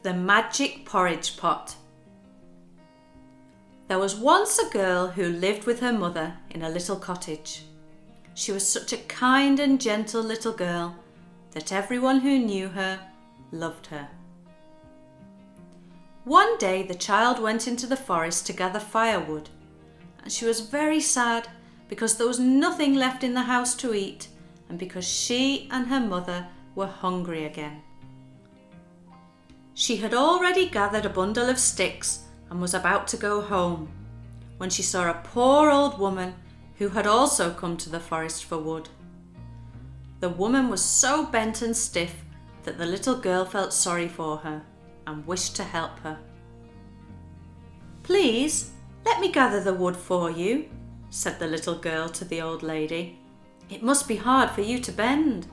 The Magic Porridge Pot. There was once a girl who lived with her mother in a little cottage. She was such a kind and gentle little girl that everyone who knew her loved her. One day the child went into the forest to gather firewood, and she was very sad because there was nothing left in the house to eat and because she and her mother were hungry again. She had already gathered a bundle of sticks and was about to go home when she saw a poor old woman who had also come to the forest for wood. The woman was so bent and stiff that the little girl felt sorry for her and wished to help her. "Please, let me gather the wood for you," said the little girl to the old lady. "It must be hard for you to bend."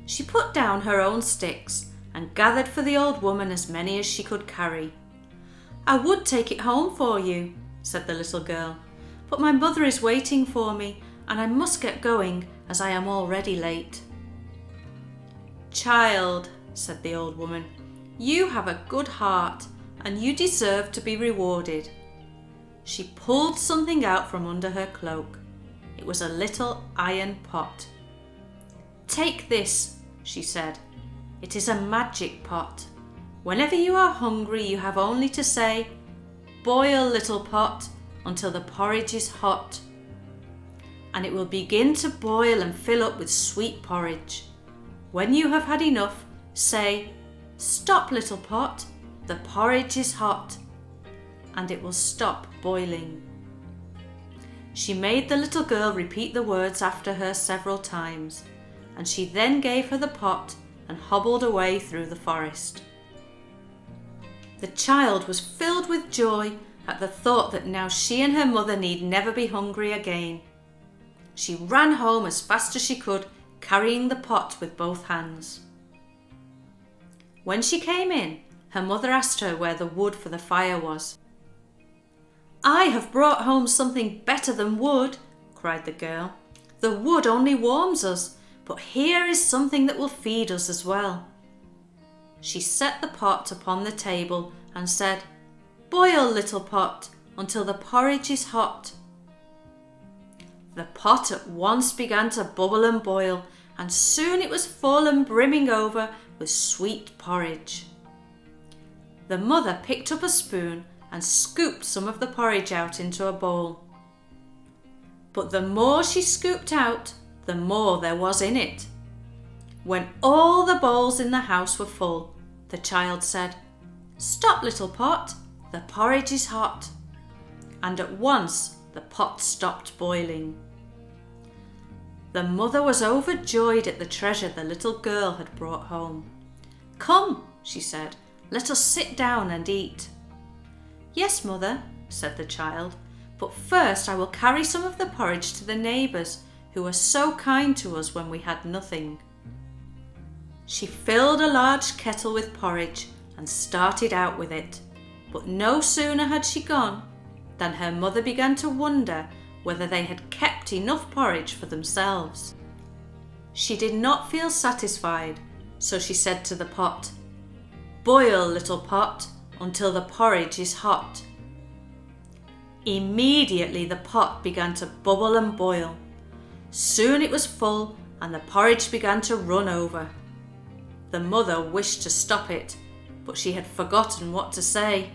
She put down her own sticks and gathered for the old woman as many as she could carry. "I would take it home for you," said the little girl, "but my mother is waiting for me and I must get going as I am already late." "Child," said the old woman, "you have a good heart and you deserve to be rewarded." She pulled something out from under her cloak. It was a little iron pot. "Take this," she said. "It is a magic pot. Whenever you are hungry, you have only to say, 'Boil, little pot, until the porridge is hot.' And it will begin to boil and fill up with sweet porridge. When you have had enough, say, 'Stop, little pot, the porridge is hot,' and it will stop boiling." She made the little girl repeat the words after her several times, and she then gave her the pot and hobbled away through the forest. The child was filled with joy at the thought that now she and her mother need never be hungry again. She ran home as fast as she could, carrying the pot with both hands. When she came in, her mother asked her where the wood for the fire was. "I have brought home something better than wood," cried the girl. "The wood only warms us, but here is something that will feed us as well." She set the pot upon the table and said, "Boil, little pot, until the porridge is hot." The pot at once began to bubble and boil, and soon it was full and brimming over with sweet porridge. The mother picked up a spoon and scooped some of the porridge out into a bowl. But the more she scooped out, the more there was in it. When all the bowls in the house were full, the child said, "Stop, little pot, the porridge is hot." And at once the pot stopped boiling. The mother was overjoyed at the treasure the little girl had brought home. "Come," she said, "let us sit down and eat." "Yes, mother," said the child, "but first I will carry some of the porridge to the neighbours who were so kind to us when we had nothing." She filled a large kettle with porridge and started out with it, but no sooner had she gone than her mother began to wonder whether they had kept enough porridge for themselves. She did not feel satisfied, so she said to the pot, "Boil, little pot, until the porridge is hot." Immediately the pot began to bubble and boil. Soon it was full and the porridge began to run over. The mother wished to stop it, but she had forgotten what to say.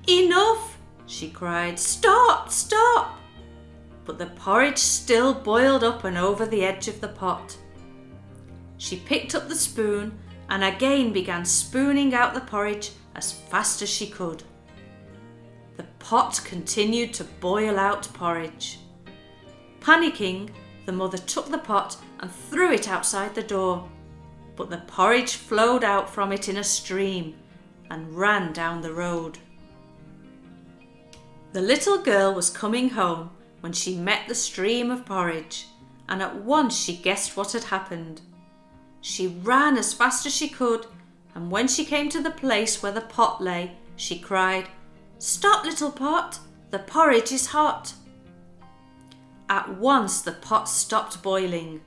"Enough!" she cried. "Stop, stop!" But the porridge still boiled up and over the edge of the pot. She picked up the spoon and again began spooning out the porridge as fast as she could. The pot continued to boil out porridge. Panicking, the mother took the pot and threw it outside the door, but the porridge flowed out from it in a stream and ran down the road. The little girl was coming home when she met the stream of porridge, and at once she guessed what had happened. She ran as fast as she could, and when she came to the place where the pot lay, she cried, "Stop, little pot, the porridge is hot." At once the pot stopped boiling,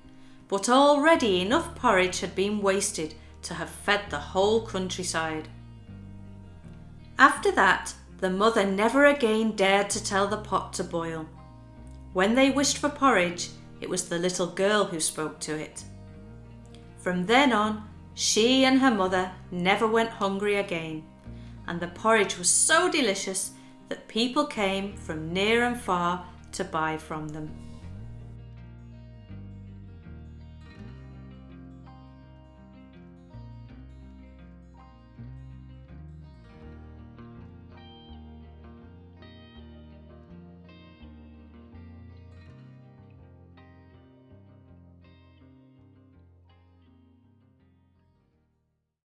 but already enough porridge had been wasted to have fed the whole countryside. After that, the mother never again dared to tell the pot to boil. When they wished for porridge, it was the little girl who spoke to it. From then on, she and her mother never went hungry again, and the porridge was so delicious that people came from near and far to buy from them.